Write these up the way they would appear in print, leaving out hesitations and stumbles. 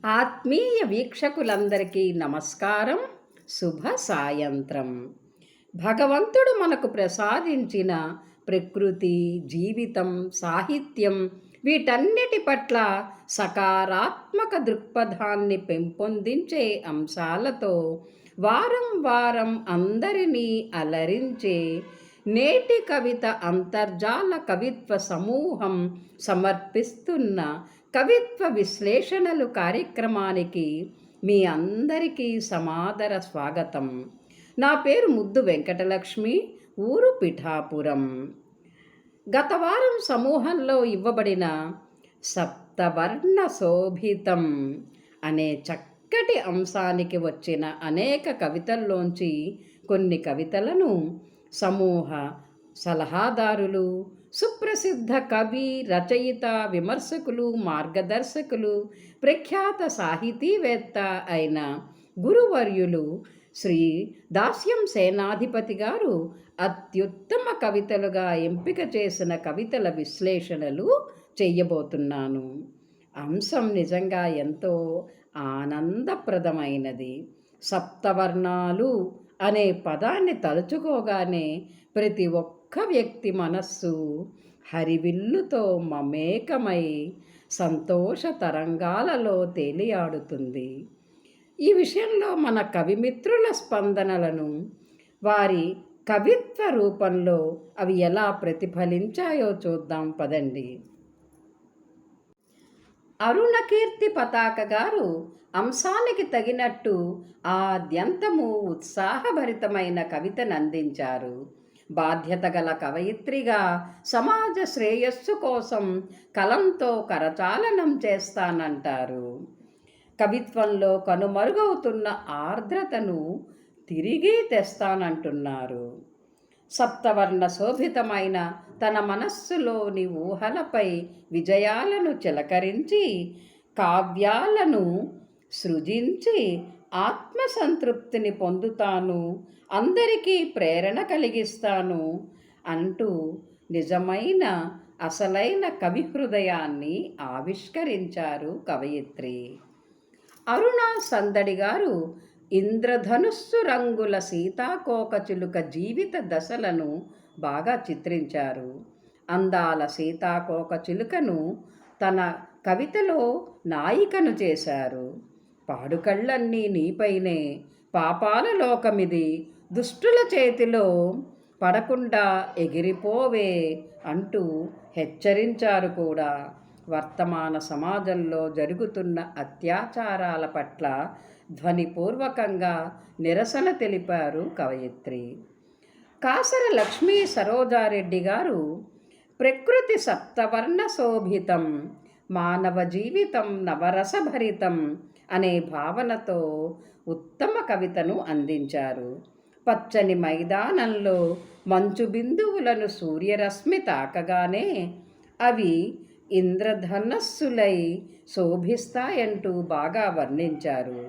ఆత్మీయ వీక్షకులందరికీ నమస్కారం. శుభ సాయంత్రం. భగవంతుడు మనకు ప్రసాదించిన ప్రకృతి, జీవితం, సాహిత్యం వీటన్నిటి పట్ల సకారాత్మక దృక్పథాన్ని పెంపొందించే అంశాలతో వారం వారం అందరినీ అలరించే నేటి కవిత అంతర్జాల కవిత్వ సమూహం సమర్పిస్తున్న కవిత్వ విశ్లేషణలు కార్యక్రమానికి మీ అందరికీ సమాదర స్వాగతం. నా పేరు ముద్దు వెంకటలక్ష్మి, ఊరు పిఠాపురం. గత వారం సమూహంలో ఇవ్వబడిన సప్తవర్ణ శోభితం అనే చక్కటి అంశానికి వచ్చిన అనేక కవితల్లోంచి కొన్ని కవితలను సమూహ సలహాదారులు, సుప్రసిద్ధ కవి, రచయిత, విమర్శకులు, మార్గదర్శకులు, ప్రఖ్యాత సాహితీవేత్త అయిన గురువర్యులు శ్రీ దాస్యం సేనాధిపతి గారు అత్యుత్తమ కవితలుగా ఎంపిక చేసిన కవితల విశ్లేషణలు చెయ్యబోతున్నాను. అంశం నిజంగా ఎంతో ఆనందప్రదమైనది. సప్తవర్ణాలు అనే పదాన్ని తలుచుకోగానే ప్రతి ఒక్క వ్యక్తి మనస్సు హరివిల్లుతో మమేకమై సంతోష తరంగాలలో తేలియాడుతుంది. ఈ విషయంలో మన కవిమిత్రుల స్పందనలను, వారి కవిత్వ రూపంలో అవి ఎలా ప్రతిఫలించాయో చూద్దాం పదండి. అరుణకీర్తి పతాక గారు అంశానికి తగినట్టు ఆద్యంతము ఉత్సాహభరితమైన కవితను అందించారు. బాధ్యత గల కవయిత్రిగా సమాజ శ్రేయస్సు కోసం కలంతో కరచాలనం చేస్తానంటారు. కవిత్వంలో కనుమరుగవుతున్న ఆర్ద్రతను తిరిగి తెస్తానంటున్నారు. సప్తవర్ణ శోభితమైన తన మనస్సులోని ఊహలపై విజయాలను చిలకరించి కావ్యాలను సృజించి ఆత్మసంతృప్తిని పొందుతాను, అందరికీ ప్రేరణ కలిగిస్తాను అంటూ నిజమైన అసలైన కవి హృదయాన్ని ఆవిష్కరించారు కవయిత్రి. అరుణ సందడి గారు ఇంద్రధనుస్సు రంగుల సీతాకోకచిలుక జీవిత దశలను బాగా చిత్రించారు. అందాల సీతాకోకచిలుకను తన కవితలో నాయికను చేశారు. పాడుకళ్ళన్నీ నీపైనే, పాపాల లోకమిది, దుష్టుల చేతిలో పడకుండా ఎగిరిపోవే అంటూ హెచ్చరించారు కూడా. వర్తమాన సమాజంలో జరుగుతున్న అత్యాచారాల పట్ల ధ్వనిపూర్వకంగా నిరసన తెలిపారు కవయిత్రి. కాసర లక్ష్మీ సరోజారెడ్డి గారు ప్రకృతి సప్తవర్ణ శోభితం, మానవ జీవితం నవరసభరితం అనే భావనతో ఉత్తమ కవితను అందించారు. పచ్చని మైదానంలో మంచు బిందువులను సూర్యరశ్మి తాకగానే అవి ఇంద్రధనస్సులై శోభిస్తాయంటూ బాగా వర్ణించారు.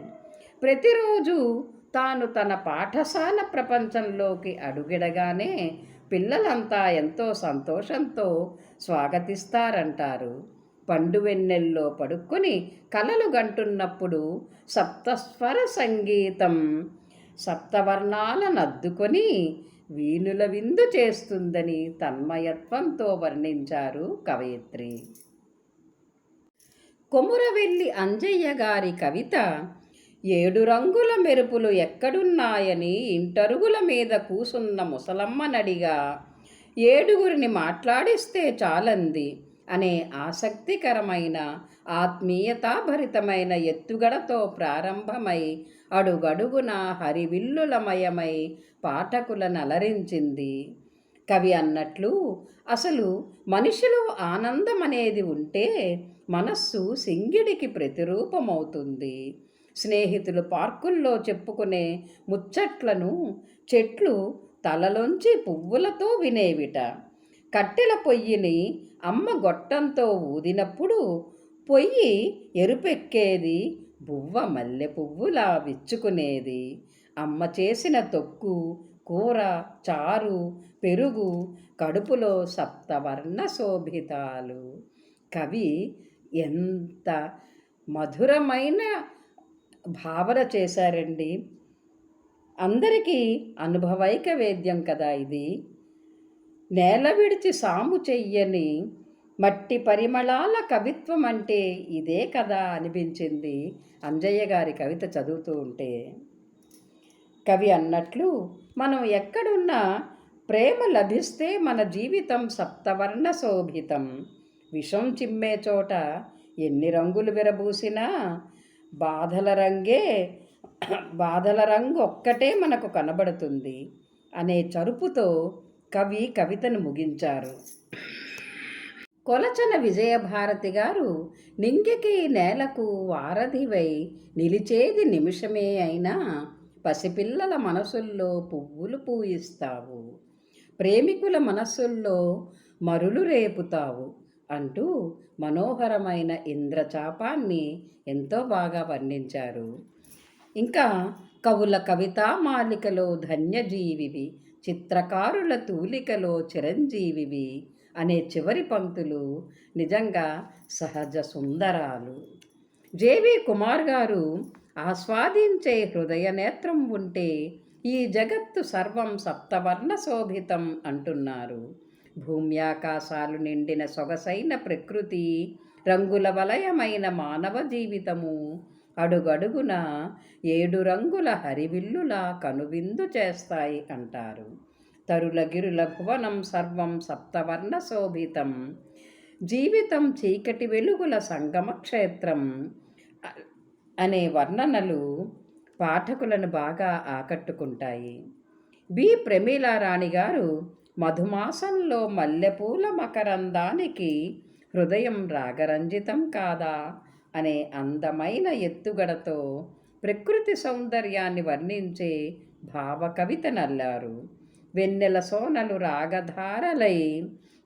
ప్రతిరోజు తాను తన పాఠశాల ప్రపంచంలోకి అడుగిడగానే పిల్లలంతా ఎంతో సంతోషంతో స్వాగతిస్తారంటారు. పండువెన్నెల్లో పడుకొని కలలు గంటున్నప్పుడు సప్తస్వర సంగీతం సప్తవర్ణాలనద్దుకొని వీణుల విందు చేస్తుందని తన్మయత్వంతో వర్ణించారు కవయిత్రి. కొమురవెల్లి అంజయ్య గారి కవిత ఏడు రంగుల మెరుపులు ఎక్కడున్నాయని ఇంటరుగుల మీద కూసున్న ముసలమ్మనడిగా ఏడుగురిని మాట్లాడిస్తే చాలంది అనే ఆసక్తికరమైన ఆత్మీయతాభరితమైన ఎత్తుగడతో ప్రారంభమై అడుగడుగున హరివిల్లులమయమై పాఠకులను అలరించింది. కవి అన్నట్లు అసలు మనిషిలో ఆనందం అనేది ఉంటే మనస్సు సింగిడికి ప్రతిరూపమవుతుంది. స్నేహితులు పార్కుల్లో చెప్పుకునే ముచ్చట్లను చెట్లు తలలోంచి పువ్వులతో వినేవిట. కట్టెల పొయ్యిని అమ్మ గొట్టంతో ఊదినప్పుడు పొయ్యి ఎరుపెక్కేది, బువ్వ మల్లె పువ్వులా విచ్చుకునేది. అమ్మ చేసిన తొక్కు, కూర, చారు, పెరుగు కడుపులో సప్తవర్ణ శోభితాలు. కవి ఎంత మధురమైన భావన చేశారండి. అందరికీ అనుభవైక వేద్యం కదా ఇది. నేల విడిచి సాము చెయ్యని మట్టి పరిమళాల కవిత్వం అంటే ఇదే కదా అనిపించింది అంజయ్య గారి కవిత చదువుతూ ఉంటే. కవి అన్నట్లు మనం ఎక్కడున్నా ప్రేమ లభిస్తే మన జీవితం సప్తవర్ణ శోభితం. విషం చిమ్మే చోట ఎన్ని రంగులు విరబూసినా బాధల రంగే బాధల రంగు ఒక్కటే మనకు కనబడుతుంది అనే చరుపుతో కవి కవితను ముగించారు. కొలచన విజయభారతి గారు నింగికి నేలకు వారధివై నిలిచేది నిమిషమే అయినా పసిపిల్లల మనసుల్లో పువ్వులు పూయిస్తావు, ప్రేమికుల మనస్సుల్లో మరులు రేపుతావు అంటూ మనోహరమైన ఇంద్రచాపాన్ని ఎంతో బాగా వర్ణించారు. ఇంకా కవుల కవితా మాలికలో ధన్యజీవివి, చిత్రకారుల తూలికలో చిరంజీవివి అనే చివరి పంక్తులు నిజంగా సహజ సుందరాలు. జేవి కుమార్ గారు ఆస్వాదించే హృదయ నేత్రం ఉంటే ఈ జగత్తు సర్వం సప్తవర్ణ శోభితం అంటున్నారు. భూమ్యాకాశాలు నిండిన సొగసైన ప్రకృతి, రంగుల వలయమైన మానవ జీవితము అడుగడుగున 7 రంగుల హరివిల్లులా కనువిందు చేస్తాయి అంటారు. తరులగిరుల భువనం సర్వం సప్తవర్ణ శోభితం. జీవితం చీకటి వెలుగుల సంగమ క్షేత్రం అనే వర్ణనలు పాఠకులను బాగా ఆకట్టుకుంటాయి. బి ప్రమీలారాణి గారు మధుమాసంలో మల్లెపూల మకరందానికి హృదయం రాగరంజితం కాదా అనే అందమైన ఎత్తుగడతో ప్రకృతి సౌందర్యాన్ని వర్ణించే భావకవిత నల్లారు. వెన్నెల సోనలు రాగధారలై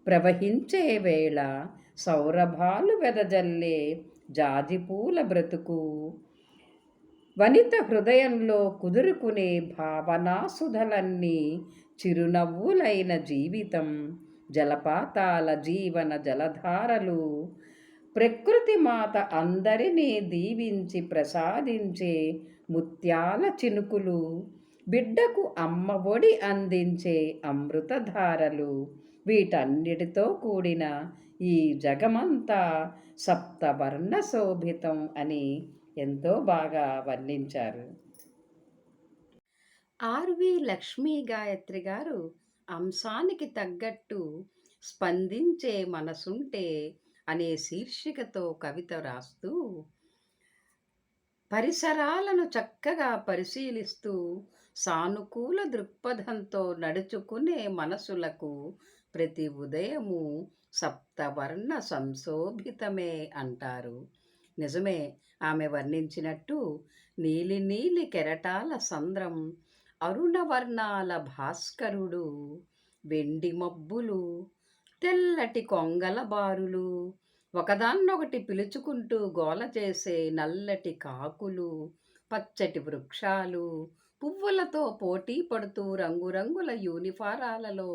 ప్రవహించే వేళ సౌరభాలు వెదజల్లే జాజిపూల బ్రతుకు, వనిత హృదయంలో కుదురుకునే భావనాసుధలన్నీ చిరునవ్వులైన జీవితం, జలపాతాల జీవన జలధారలు, ప్రకృతి మాత అందరినీ దీవించి ప్రసాదించే ముత్యాల చినుకులు, బిడ్డకు అమ్మ ఒడి అందించే అమృతధారలు, వీటన్నిటితో కూడిన ఈ జగమంతా సప్తవర్ణ శోభితం అని ఎంతో బాగా వర్ణించారు. ఆర్వి లక్ష్మీ గాయత్రి గారు అంశానికి తగ్గట్టు స్పందించే మనసుంటే అనే శీర్షికతో కవిత రాస్తూ పరిసరాలను చక్కగా పరిశీలిస్తూ సానుకూల దృక్పథంతో నడుచుకునే మనసులకు ప్రతి ఉదయము సప్తవర్ణ సంశోభితమే అంటారు. నిజమే, ఆమె వర్ణించినట్టు నీలి నీలి కెరటాల సంద్రం, అరుణవర్ణాల భాస్కరుడు, వెండి మబ్బులు, తెల్లటి కొంగల బారులు, ఒకదాన్నొకటి పిలుచుకుంటూ గోల చేసే నల్లటి కాకులు, పచ్చటి వృక్షాలు, పువ్వులతో పోటీ పడుతూ రంగురంగుల యూనిఫారాలలో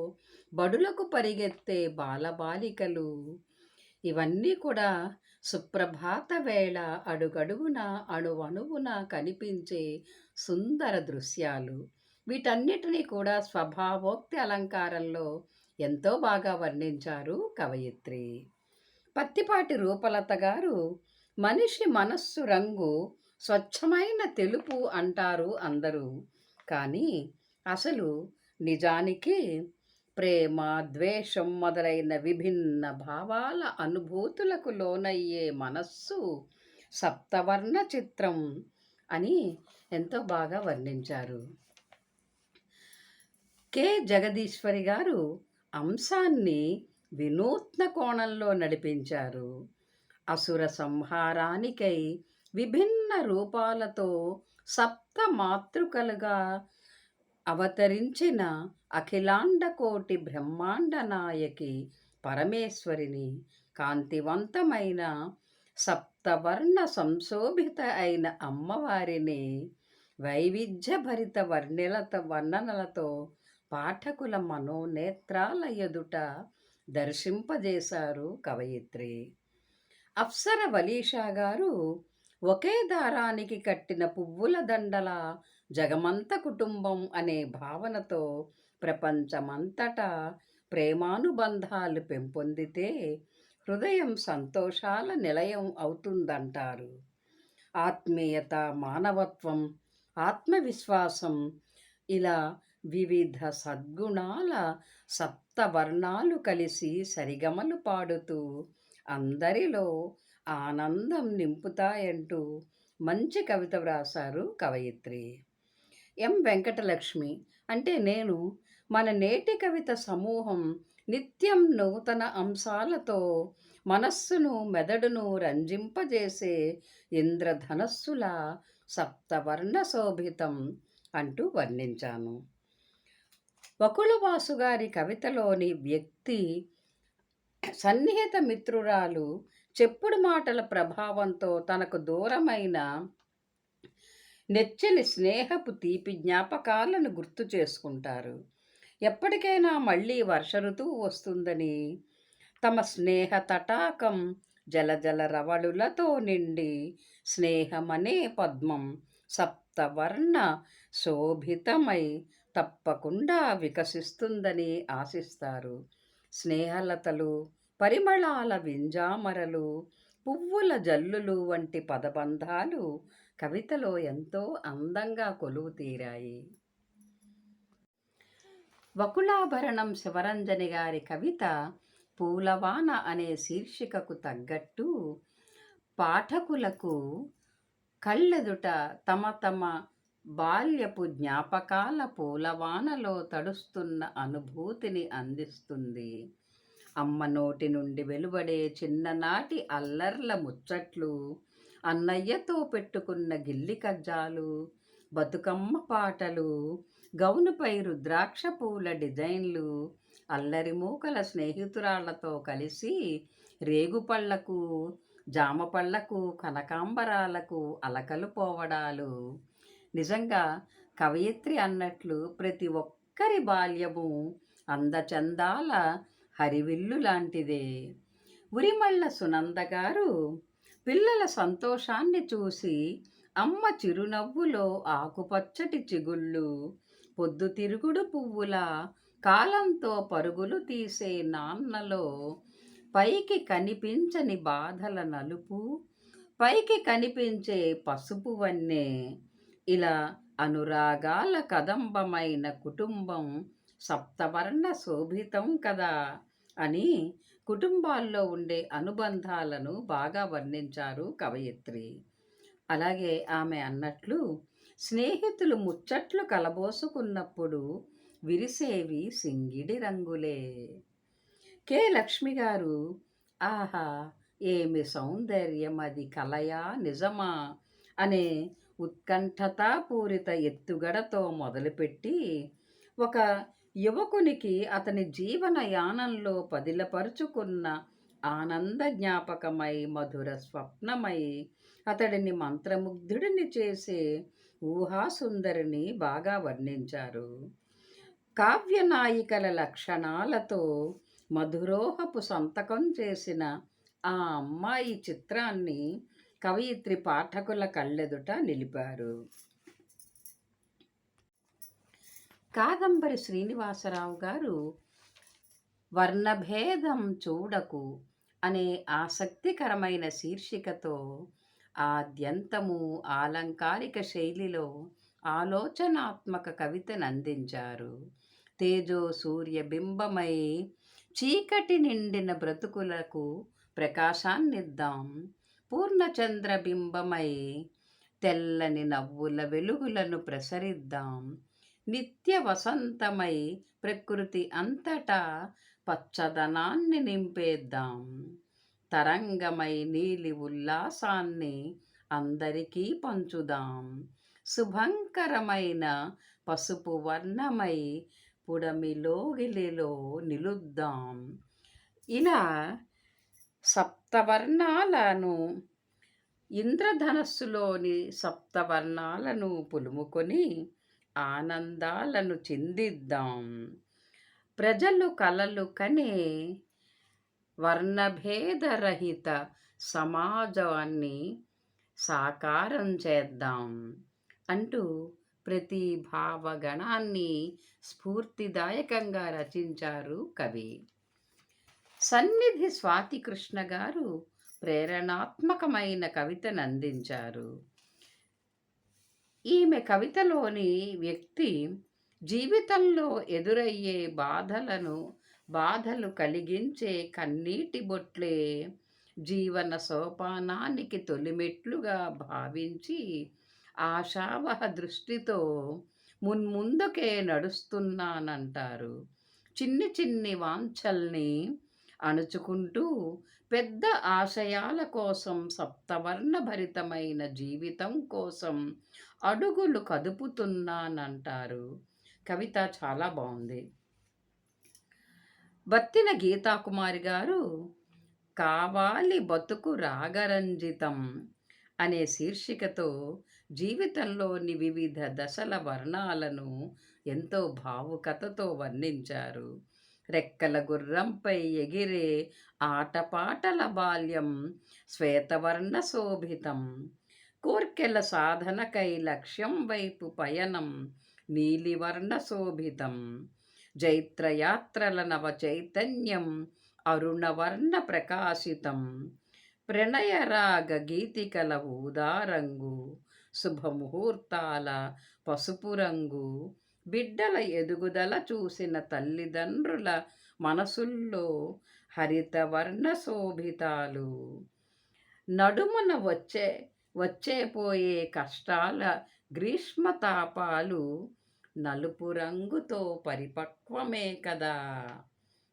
బడులకు పరిగెత్తే బాలబాలికలు, ఇవన్నీ కూడా సుప్రభాత వేళ అడుగడుగున అణువణువున కనిపించే సుందర దృశ్యాలు. వీటన్నిటినీ కూడా స్వభావోక్తి అలంకారంలో ఎంతో బాగా వర్ణించారు కవయిత్రి. పత్తిపాటి రూపలత గారు మనిషి మనస్సు రంగు స్వచ్ఛమైన తెలుపు అంటారు అందరూ. కానీ అసలు నిజానికి ప్రేమ, ద్వేషం మొదలైన విభిన్న భావాల అనుభూతులకు లోనయ్యే మనస్సు సప్తవర్ణ చిత్రం అని ఎంతో బాగా వర్ణించారు. కె జగదీశ్వరి గారు అంశాన్ని వినూత్న కోణంలో నడిపించారు. అసుర సంహారానికై విభిన్న రూపాలతో సప్త మాతృకలుగా అవతరించిన అఖిలాండకోటి బ్రహ్మాండ నాయకి పరమేశ్వరిని, కాంతివంతమైన సప్తవర్ణ సంశోభిత అయిన అమ్మవారిని వైవిధ్యభరిత వర్ణనలతో పాఠకుల మనోనేత్రాల ఎదుట దర్శింపజేశారు కవయిత్రి. అప్సర వలీషా గారు ఒకే దారానికి కట్టిన పువ్వుల దండల జగమంత కుటుంబం అనే భావనతో ప్రపంచమంతటా ప్రేమానుబంధాలు పెంపొందితే హృదయం సంతోషాల నిలయం అవుతుందంటారు. ఆత్మీయత, మానవత్వం, ఆత్మవిశ్వాసం ఇలా వివిధ సద్గుణాల సప్తవర్ణాలు కలిసి సరిగమలు పాడుతూ అందరిలో ఆనందం నింపుతాయంటూ మంచి కవిత వ్రాసారు కవయిత్రి. ఎం వెంకటలక్ష్మి. అంటే నేను మన నేటి కవిత సమూహం నిత్యం నూతన అంశాలతో మనస్సును మెదడును రంజింపజేసే ఇంద్రధనస్సులా సప్తవర్ణ శోభితం అంటూ వర్ణించాను. వకుళవాసు గారి కవితలోని వ్యక్తి సన్నిహిత మిత్రురాలు చెప్పుడు మాటల ప్రభావంతో తనకు దూరమైన నెచ్చని స్నేహపు తీపి జ్ఞాపకాలను గుర్తు చేసుకుంటారు. ఎప్పటికైనా మళ్ళీ వర్ష ఋతువు వస్తుందని తమ స్నేహ తటాకం జలజల రవళులతో నిండి స్నేహమనే పద్మం సప్తవర్ణ శోభితమై తప్పకుండా వికసిస్తుందని ఆశిస్తారు. స్నేహలతలు, పరిమళాల వింజామరలు, పువ్వుల జల్లులు వంటి పదబంధాలు కవితలో ఎంతో అందంగా కొలువు తీరాయి. వకుళాభరణం శివరంజని గారి కవిత పూలవాన అనే శీర్షికకు తగ్గట్టు పాఠకులకు కళ్ళెదుట తమ తమ బాల్యపు జ్ఞాపకాల పూలవానలో తడుస్తున్న అనుభూతిని అందిస్తుంది. అమ్మ నోటి నుండి వెలువడే చిన్ననాటి అల్లర్ల ముచ్చట్లు, అన్నయ్యతో పెట్టుకున్న గిల్లి కజ్జాలు, బతుకమ్మ పాటలు, గౌనుపై రుద్రాక్ష పూల డిజైన్లు, అల్లరి మూకల స్నేహితురాళ్లతో కలిసి రేగుపళ్లకు, జామపళ్లకు, కనకాంబరాలకు అలకలు పోవడాలు. నిజంగా కవయిత్రి అన్నట్లు ప్రతి ఒక్కరి బాల్యము అందచందాల హరివిల్లు లాంటిదే. ఉరిమళ్ళ సునంద గారు పిల్లల సంతోషాన్ని చూసి అమ్మ చిరునవ్వులో ఆకుపచ్చటి చిగుళ్ళు, పొద్దుతిరుగుడు పువ్వుల కాలంతో పరుగులు తీసే నాన్నలో పైకి కనిపించని బాధల నలుపు, పైకి కనిపించే పసుపు వన్నె, ఇలా అనురాగాల కదంబమైన కుటుంబం సప్తవర్ణ శోభితం కదా అని కుటుంబాల్లో ఉండే అనుబంధాలను బాగా వర్ణించారు కవయిత్రి. అలాగే ఆమె అన్నట్లు స్నేహితులు ముచ్చట్లు కలబోసుకున్నప్పుడు విరిసేవి సింగిడి రంగులే. కె లక్ష్మి గారు ఆహా ఏమి సౌందర్యం, అది కలయా నిజమా అనే ఉత్కంఠతాపూరిత ఎత్తుగడతో మొదలుపెట్టి ఒక యువకునికి అతని జీవన యానంలో పదిలపరుచుకున్న ఆనంద జ్ఞాపకమై మధుర స్వప్నమై అతడిని మంత్రముగ్ధుడిని చేసే ఊహాసుందరిని బాగా వర్ణించారు. కావ్యనాయికల లక్షణాలతో మధురోహపు సంతకం చేసిన ఆ అమ్మాయి చిత్రాన్ని కవయిత్రి పాఠకుల కళ్ళెదుట నిలిపారు. కాదంబరి శ్రీనివాసరావు గారు వర్ణభేదం చూడకు అనే ఆసక్తికరమైన శీర్షికతో ఆద్యంతము ఆలంకారిక శైలిలో ఆలోచనాత్మక కవితను అందించారు. తేజో సూర్య బింబమై చీకటి నిండిన బ్రతుకులకు ప్రకాశాన్నిద్దాం, పూర్ణచంద్ర బింబమై తెల్లని నవ్వుల వెలుగులను ప్రసరిద్దాం, నిత్య వసంతమై ప్రకృతి అంతటా పచ్చదనాన్ని నింపేద్దాం, తరంగమై నీలి ఉల్లాసాన్ని అందరికీ పంచుదాం, శుభంకరమైన పసుపు వర్ణమై పుడమిలోగిలిలో నిలుద్దాం. ఇలా సప్తవర్ణాలను ఇంద్రధనస్సులోని సప్తవర్ణాలను పులుముకొని ఆనందాలను చిందిద్దాం. ప్రజలు కలలు కనే వర్ణభేదరహిత సమాజాన్ని సాకారం చేద్దాం అంటూ ప్రతి భావగణాన్ని స్ఫూర్తిదాయకంగా రచించారు కవి. సన్నిధి స్వాతి కృష్ణ గారు ప్రేరణాత్మకమైన కవితను అందించారు. ఈమె కవితలోని వ్యక్తి జీవితంలో ఎదురయ్యే బాధలు కలిగించే కన్నీటి బొట్లే జీవన సోపానానికి తొలిమెట్లుగా భావించి ఆశావహ దృష్టితో మున్ముందుకే నడుస్తున్నానంటారు. చిన్ని చిన్ని వాంఛల్ని అణుచుకుంటూ పెద్ద ఆశయాల కోసం సప్తవర్ణ భరితమైన జీవితం కోసం అడుగులు కదుపుతున్నానంటారు. కవిత చాలా బాగుంది. బత్తిన గీతాకుమారి గారు కావాలి బతుకు రాగరంజితం అనే శీర్షికతో జీవితంలోని వివిధ దశల వర్ణాలను ఎంతో భావుకతతో వర్ణించారు. రెక్కల గుర్రంపై ఎగిరే ఆటపాటల బాల్యం శ్వేతవర్ణ శోభితం, కోర్కెల సాధనకై లక్ష్యం వైపు పయనం నీలివర్ణ శోభితం, జైత్రయాత్రల నవ చైతన్యం అరుణవర్ణ ప్రకాశితం, ప్రణయరాగ గీతికల ఊదారంగు, శుభముహూర్తాల పసుపు రంగు, బిడ్డల ఎదుగుదల చూసిన తల్లిదండ్రుల మనసుల్లో హరితవర్ణ శోభితాలు, నడుమున వచ్చేపోయే కష్టాల గ్రీష్మతాపాలు నలుపు రంగుతో పరిపక్వమే కదా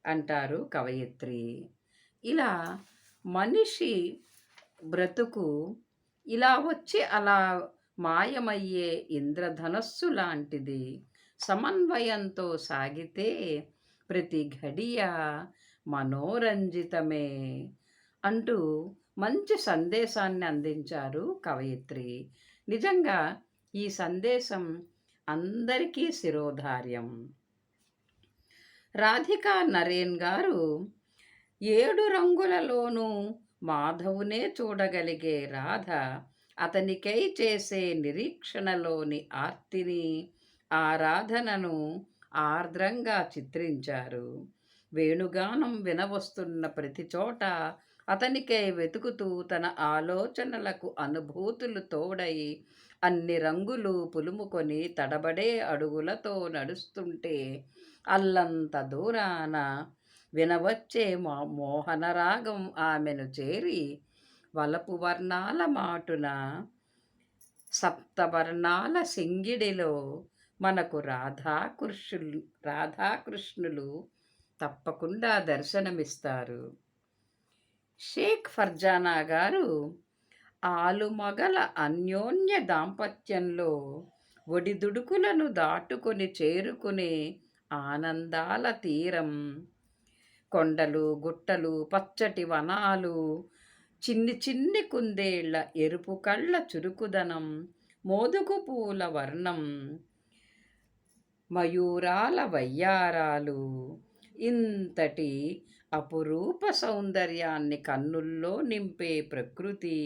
అంటారు కవయిత్రి. ఇలా మనిషి బ్రతుకు ఇలా వచ్చి అలా మాయమయ్యే ఇంద్రధనస్సు లాంటిది. సమన్వయంతో సాగితే ప్రతి ఘడియ మనోరంజితమే అంటూ మంచి సందేశాన్ని అందించారు కవయిత్రి. నిజంగా ఈ సందేశం అందరికీ శిరోధార్యం. రాధికా నరేన్ గారు 7 రంగులలోనూ మాధవునే చూడగలిగే రాధ అతనికై చేసే నిరీక్షణలోని ఆర్తిని, ఆరాధనను ఆర్ద్రంగా చిత్రించారు. వేణుగానం వినవస్తున్న ప్రతి చోట అతనికై వెతుకుతూ తన ఆలోచనలకు అనుభూతులు తోడై అన్ని రంగులు పులుముకొని తడబడే అడుగులతో నడుస్తుంటే అల్లంత దూరాన వినవచ్చే మోహనరాగం ఆమెను చేరి వలపు వర్ణాల మాటున సప్తవర్ణాల సింగిడిలో మనకు రాధాకృష్ణులు తప్పకుండా దర్శనమిస్తారు. షేక్ ఫర్జానా గారు ఆలుమగల అన్యోన్య దాంపత్యంలో ఒడిదుడుకులను దాటుకొని చేరుకునే ఆనందాల తీరం, కొండలు గుట్టలు పచ్చటి వనాలు, చిన్ని చిన్ని కుందేళ్ల ఎరుపు కళ్ళ చురుకుదనం, మోదుగు పూల వర్ణం, మయూరాల వయ్యారాలు, ఇంతటి అపురూప సౌందర్యాన్ని కన్నుల్లో నింపే ప్రకృతి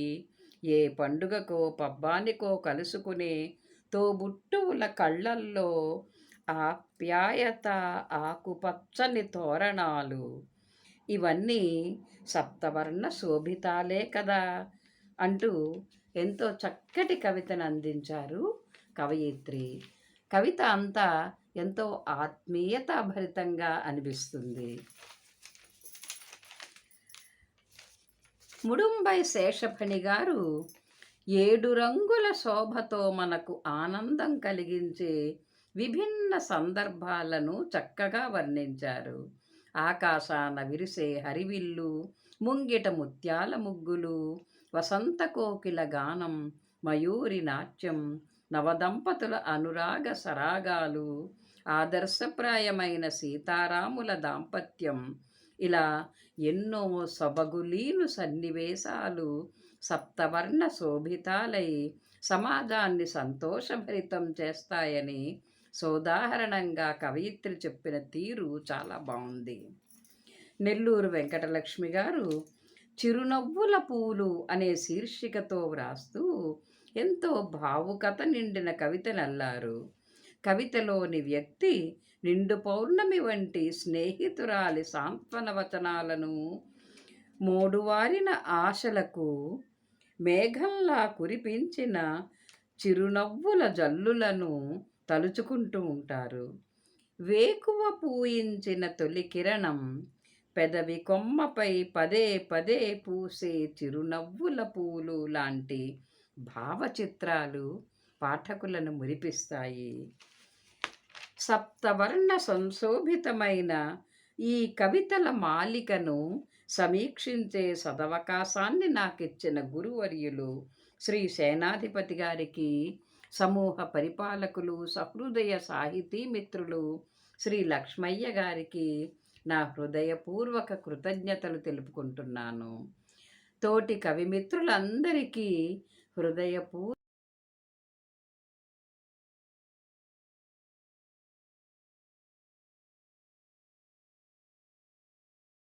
ఏ పండుగకో పబ్బానికో కలుసుకునే తోబుట్టువుల కళ్ళల్లో ఆప్యాయత, ఆకుపచ్చని తోరణాలు, ఇవన్నీ సప్తవర్ణ శోభితాలే కదా అంటూ ఎంతో చక్కటి కవితను అందించారు కవయిత్రి. కవిత అంతా ఎంతో ఆత్మీయతాభరితంగా అనిపిస్తుంది. ముడుంబై శేషఫణి గారు 7 రంగుల శోభతో మనకు ఆనందం కలిగించే విభిన్న సందర్భాలను చక్కగా వర్ణించారు. ఆకాశాన విరిసే హరివిల్లు, ముంగిట ముత్యాల ముగ్గులు, వసంత కోకిల గానం, మయూరి నాట్యం, నవదంపతుల అనురాగ సరాగాలు, ఆదర్శప్రాయమైన సీతారాముల దాంపత్యం, ఇలా ఎన్నో సొబగులీను సన్నివేశాలు సప్తవర్ణ శోభితాలై సమాజాన్ని సంతోషభరితం చేస్తాయని సోదాహరణంగా కవయిత్రి చెప్పిన తీరు చాలా బాగుంది. నెల్లూరు వెంకటలక్ష్మి గారు చిరునవ్వుల పూలు అనే శీర్షికతో వ్రాస్తూ ఎంతో భావుకత నిండిన కవితనల్లారు. కవితలోని వ్యక్తి నిండు పౌర్ణమి వంటి స్నేహితురాలి సాంత్వన వచనాలను, మోడువారిన ఆశలకు మేఘంలా కురిపించిన చిరునవ్వుల జల్లులను తలుచుకుంటూ ఉంటారు. వేకువ పూయించిన తొలి కిరణం, పెదవి కొమ్మపై పదే పదే పూసే చిరునవ్వుల పూలు లాంటి భావచిత్రాలు పాఠకులను మురిపిస్తాయి. సప్తవర్ణ సంశోభితమైన ఈ కవితల మాలికను సమీక్షించే సదవకాశాన్ని నాకిచ్చిన గురువర్యులు శ్రీ సేనాధిపతి గారికి, సమూహ పరిపాలకులు, సహృదయ సాహితీ మిత్రులు శ్రీ లక్ష్మయ్య గారికి నా హృదయపూర్వక కృతజ్ఞతలు తెలుపుకుంటున్నాను. తోటి కవిమిత్రులందరికీ హృదయపూర్వక